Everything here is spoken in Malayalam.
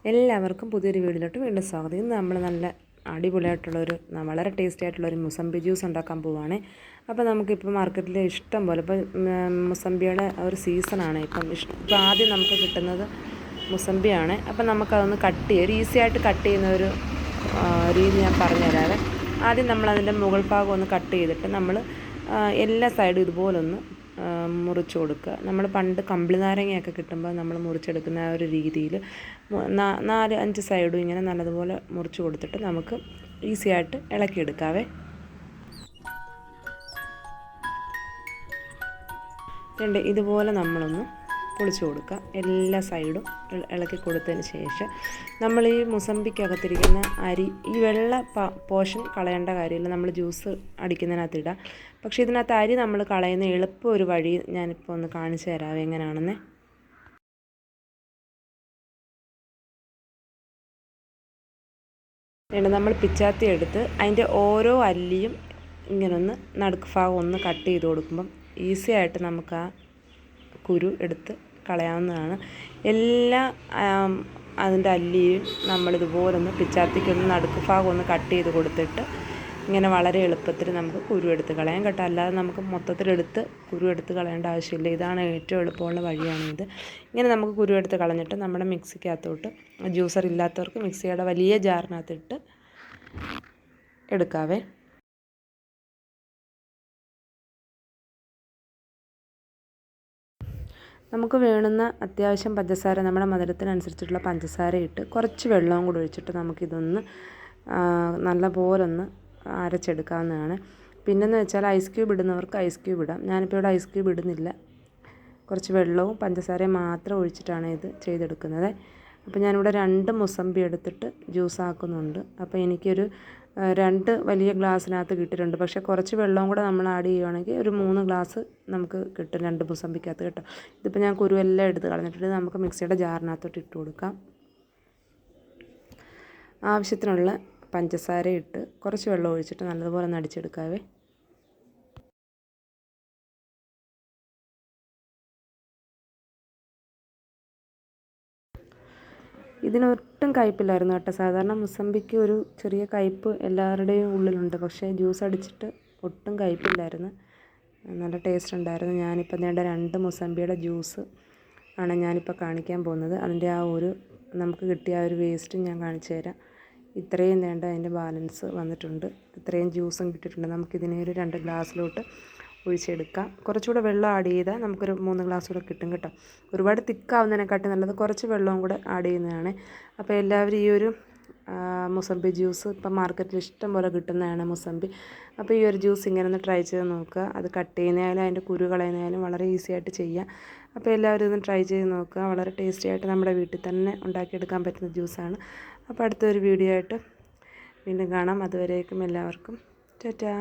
എല്ലാവർക്കും പുതിയൊരു വീഡിയോയിലോട്ട് വീണ്ടും സ്വാഗതം. ഇന്ന് നമ്മൾ നല്ല അടിപൊളിയായിട്ടുള്ളൊരു വളരെ ടേസ്റ്റി ആയിട്ടുള്ളൊരു മുസംബി ജ്യൂസ് ഉണ്ടാക്കാൻ പോവുകയാണ്. അപ്പോൾ നമുക്കിപ്പോൾ മാർക്കറ്റിൽ ഇഷ്ടം പോലെ ഇപ്പോൾ മുസംബിയുടെ ഒരു സീസണാണ്. ഇപ്പോൾ ആദ്യം നമുക്ക് കിട്ടുന്നത് മുസംബിയാണ്. അപ്പോൾ നമുക്കതൊന്ന് ഒരു ഈസി ആയിട്ട് കട്ട് ചെയ്യുന്ന ഒരു രീതി ഞാൻ പറഞ്ഞുതരാവേ. ആദ്യം നമ്മളതിൻ്റെ മുകൾ ഭാഗം ഒന്ന് കട്ട് ചെയ്തിട്ട് നമ്മൾ എല്ലാ സൈഡും ഇതുപോലൊന്ന് മുറിച്ച് കൊടുക്കുക. നമ്മൾ പണ്ട് കമ്പിളി നാരങ്ങയൊക്കെ കിട്ടുമ്പോൾ നമ്മൾ മുറിച്ചെടുക്കുന്ന ആ ഒരു രീതിയിൽ 4-5 സൈഡും ഇങ്ങനെ നല്ലതുപോലെ മുറിച്ച് കൊടുത്തിട്ട് നമുക്ക് ഈസി ആയിട്ട് ഇളക്കിയെടുക്കാവേ. ഇതുപോലെ നമ്മളൊന്ന് പൊളിച്ച് കൊടുക്കുക. എല്ലാ സൈഡും ഇളക്കി കൊടുത്തതിന് ശേഷം നമ്മൾ ഈ മുസംബിക്കകത്തിരിക്കുന്ന അരി, ഈ വെള്ള പോർഷൻ കളയേണ്ട കാര്യമില്ല, നമ്മൾ ജ്യൂസ് അടിക്കുന്നതിനകത്ത് ഇടാം. പക്ഷേ ഇതിനകത്ത് അരി നമ്മൾ കളയുന്ന എളുപ്പം ഒരു വഴി ഞാനിപ്പോൾ ഒന്ന് കാണിച്ചു തരാം എങ്ങനെയാണെന്ന്. നമ്മൾ പിച്ചാത്തി എടുത്ത് അതിൻ്റെ ഓരോ അല്ലിയും ഇങ്ങനൊന്ന് നടുക്ക് ഭാഗം ഒന്ന് കട്ട് ചെയ്ത് കൊടുക്കുമ്പം ഈസി ആയിട്ട് നമുക്ക് ആ കുരു എടുത്ത് കളയാവുന്നതാണ്. എല്ലാ അതിൻ്റെ അല്ലിയും നമ്മളിതുപോലൊന്ന് പിച്ചാത്തിക്കൊന്ന് നടുക്ക് ഭാഗം ഒന്ന് കട്ട് ചെയ്ത് കൊടുത്തിട്ട് ഇങ്ങനെ വളരെ എളുപ്പത്തിൽ നമുക്ക് കുരു എടുത്ത് കളയാൻ കേട്ടോ. അല്ലാതെ നമുക്ക് മൊത്തത്തിലെടുത്ത് കുരു എടുത്ത് കളയേണ്ട ആവശ്യമില്ല. ഇതാണ് ഏറ്റവും എളുപ്പമുള്ള വഴിയാണിത്. ഇങ്ങനെ നമുക്ക് കുരു എടുത്ത് കളഞ്ഞിട്ട് നമ്മുടെ മിക്സിക്കകത്തോട്ട്, ജ്യൂസർ ഇല്ലാത്തവർക്ക് മിക്സിയുടെ വലിയ ജാറിനകത്തിട്ട് എടുക്കാവേ. നമുക്ക് വേണ്ടുന്ന അത്യാവശ്യം പഞ്ചസാര, നമ്മുടെ മധുരത്തിനനുസരിച്ചിട്ടുള്ള പഞ്ചസാര ഇട്ട് കുറച്ച് വെള്ളവും കൂടി ഒഴിച്ചിട്ട് നമുക്കിതൊന്ന് നല്ലപോലൊന്ന് അരച്ചെടുക്കാവുന്നതാണ്. പിന്നെന്ന് വെച്ചാൽ ഐസ് ക്യൂബ് ഇടുന്നവർക്ക് ഐസ് ക്യൂബ് ഇടാം. ഞാനിപ്പോൾ ഇവിടെ ഐസ് ക്യൂബ് ഇടുന്നില്ല, കുറച്ച് വെള്ളവും പഞ്ചസാരയും മാത്രം ഒഴിച്ചിട്ടാണ് ഇത് ചെയ്തെടുക്കുന്നത്. അപ്പോൾ ഞാനിവിടെ 2 മുസംബി എടുത്തിട്ട് ജ്യൂസ് ആക്കുന്നുണ്ട്. അപ്പോൾ എനിക്കൊരു 2 വലിയ ഗ്ലാസ്സിനകത്ത് കിട്ടിയിട്ടുണ്ട്. പക്ഷേ കുറച്ച് വെള്ളവും കൂടെ നമ്മൾ ആഡ് ചെയ്യുകയാണെങ്കിൽ ഒരു 3 ഗ്ലാസ് നമുക്ക് കിട്ടും 2 മുസംബിക്കകത്ത് കേട്ടോ. ഇതിപ്പോൾ ഞാൻ കുരുവെല്ലാം എടുത്ത് കളഞ്ഞിട്ട് നമുക്ക് മിക്സിയുടെ ജാറിനകത്തോട്ട് ഇട്ട് കൊടുക്കാം. ആവശ്യത്തിനുള്ള പഞ്ചസാര ഇട്ട് കുറച്ച് വെള്ളം ഒഴിച്ചിട്ട് നല്ലതുപോലെ ഒന്ന് അടിച്ചെടുക്കാവേ. ഇതിനൊട്ടും കയ്പില്ലായിരുന്നു കേട്ടോ. സാധാരണ മുസംബിക്ക് ഒരു ചെറിയ കയ്പ്പ് എല്ലാവരുടെയും ഉള്ളിലുണ്ട്, പക്ഷേ ജ്യൂസ് അടിച്ചിട്ട് ഒട്ടും കയ്പില്ലായിരുന്നു, നല്ല ടേസ്റ്റ് ഉണ്ടായിരുന്നു. ഞാനിപ്പോൾ 2 മുസംബിയുടെ ജ്യൂസ് ആണ് ഞാനിപ്പോൾ കാണിക്കാൻ പോകുന്നത്. അതിൻ്റെ ആ ഒരു നമുക്ക് കിട്ടിയ ആ ഒരു വേസ്റ്റ് ഞാൻ കാണിച്ചു തരാം. ഇത്രയും അതിൻ്റെ ബാലൻസ് വന്നിട്ടുണ്ട്, ഇത്രയും ജ്യൂസും കിട്ടിയിട്ടുണ്ട്. നമുക്കിതിനെ ഒരു 2 ഗ്ലാസ്സിലോട്ട് ഒഴിച്ചെടുക്കാം. കുറച്ചുകൂടെ വെള്ളം ആഡ് ചെയ്താൽ നമുക്കൊരു 3 ഗ്ലാസ് കൂടെ കിട്ടും കേട്ടോ. ഒരുപാട് തിക്കാവുന്നതിനെക്കാട്ടി നല്ലത് കുറച്ച് വെള്ളവും കൂടെ ആഡ് ചെയ്യുന്നതാണ്. അപ്പോൾ എല്ലാവരും ഈ ഒരു മുസംബി ജ്യൂസ് ഇപ്പം മാർക്കറ്റിൽ ഇഷ്ടം പോലെ കിട്ടുന്നതാണ് മുസംബി. അപ്പോൾ ഈ ഒരു ജ്യൂസ് ഇങ്ങനെ ഒന്ന് ട്രൈ ചെയ്ത് നോക്കുക. അത് കട്ട് ചെയ്യുന്നതായാലും അതിൻ്റെ കുരു കളയുന്നതായാലും വളരെ ഈസി ആയിട്ട് ചെയ്യാം. അപ്പോൾ എല്ലാവരും ഇതൊന്ന് ട്രൈ ചെയ്ത് നോക്കുക. വളരെ ടേസ്റ്റി ആയിട്ട് നമ്മുടെ വീട്ടിൽ തന്നെ ഉണ്ടാക്കിയെടുക്കാൻ പറ്റുന്ന ജ്യൂസാണ്. അപ്പോൾ അടുത്തൊരു വീഡിയോ ആയിട്ട് വീണ്ടും കാണാം. അതുവരേക്കും എല്ലാവർക്കും ടാറ്റാ.